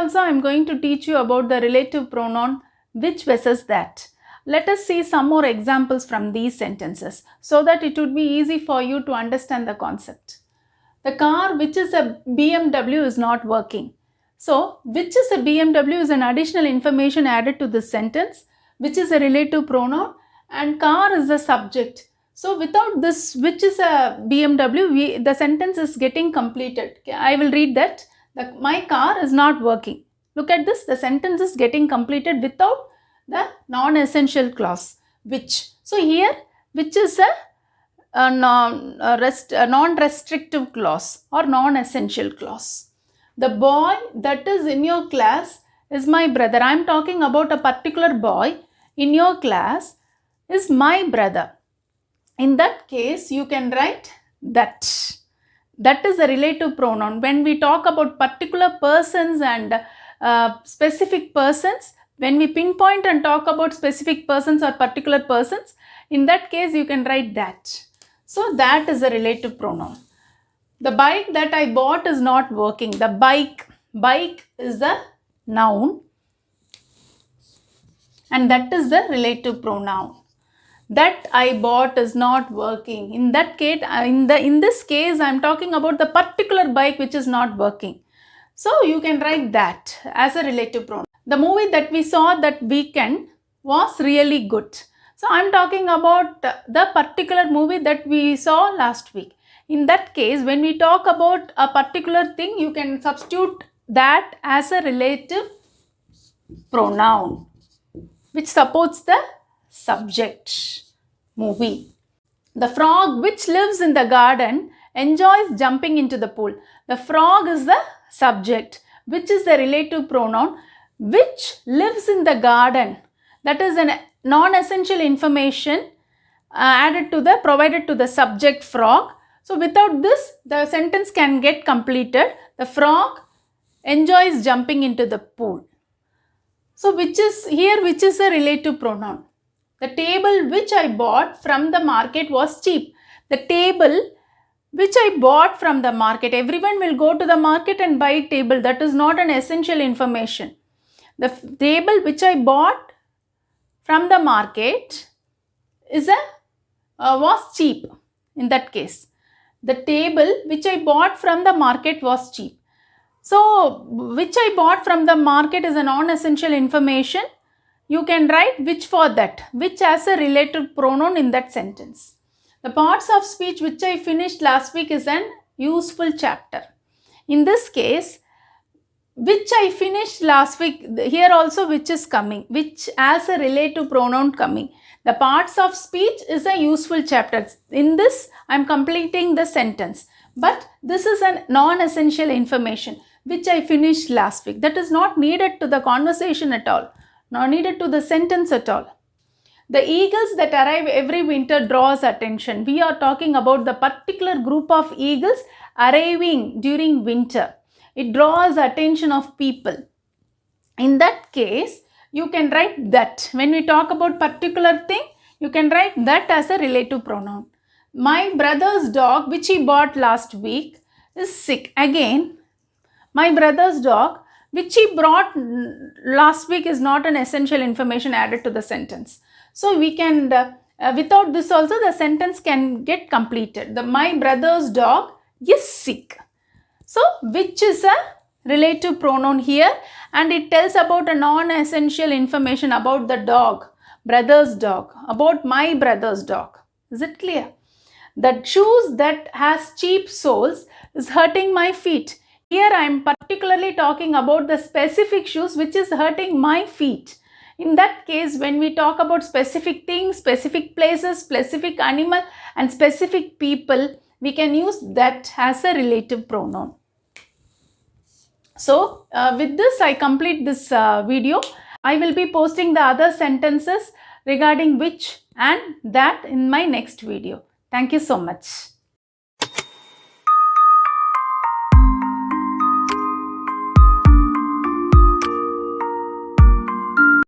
also I am going to teach you about the relative pronoun which versus that. Let us see some more examples from these sentences so that it would be easy for you to understand the concept. The car which is a BMW is not working. So, which is a BMW is an additional information added to this sentence, which is a relative pronoun, and car is the subject. So, without this which is a BMW, the sentence is getting completed. Okay, I will read that. My car is not working. Look at this, the sentence is getting completed without the non-essential clause, which. So, here which is a non-restrictive clause or non-essential clause. The boy that is in your class is my brother. I am talking about a particular boy in your class is my brother. In that case, you can write that. That is a relative pronoun. When we talk about particular persons and specific persons, when we pinpoint and talk about specific persons or particular persons, in that case, you can write that. So, that is a relative pronoun. The bike that I bought is not working. The bike is the noun and that is the relative pronoun. That I bought is not working. In that case, in this case, I am talking about the particular bike which is not working. So, you can write that as a relative pronoun. The movie that we saw that weekend was really good. So, I am talking about the particular movie that we saw last week. In that case, when we talk about a particular thing, you can substitute that as a relative pronoun which supports the subject, movie. The frog which lives in the garden enjoys jumping into the pool. The frog is the subject, which is the relative pronoun, which lives in the garden. That is a non-essential information provided to the subject frog. So, without this, the sentence can get completed. The frog enjoys jumping into the pool. So, which is a relative pronoun. The table which I bought from the market was cheap. The table which I bought from the market. Everyone will go to the market and buy a table. That is not an essential information. The table which I bought from the market was cheap in that case. The table which I bought from the market was cheap. So, which I bought from the market is a non-essential information. You can write which for that, which as a relative pronoun in that sentence. The parts of speech which I finished last week is an useful chapter. In this case, which I finished last week, here also which is coming, which as a relative pronoun coming. The parts of speech is a useful chapter. In this, I am completing the sentence. But this is a non-essential information which I finished last week. That is not needed to the conversation at all, not needed to the sentence at all. The eagles that arrive every winter draws attention. We are talking about the particular group of eagles arriving during winter. It draws attention of people. In that case, you can write that. When we talk about particular thing, you can write that as a relative pronoun. My brother's dog, which he bought last week, is sick. Again, my brother's dog, which he brought last week, is not an essential information added to the sentence. So, we can, without this also, the sentence can get completed. My brother's dog is sick. So, which is a relative pronoun here, and it tells about a non-essential information about the dog, brother's dog, about my brother's dog. Is it clear? The shoes that has cheap soles is hurting my feet. Here I am particularly talking about the specific shoes which is hurting my feet. In that case, when we talk about specific things, specific places, specific animal and specific people, we can use that as a relative pronoun. So, with this I complete this video. I will be posting the other sentences regarding which and that in my next video. Thank you so much.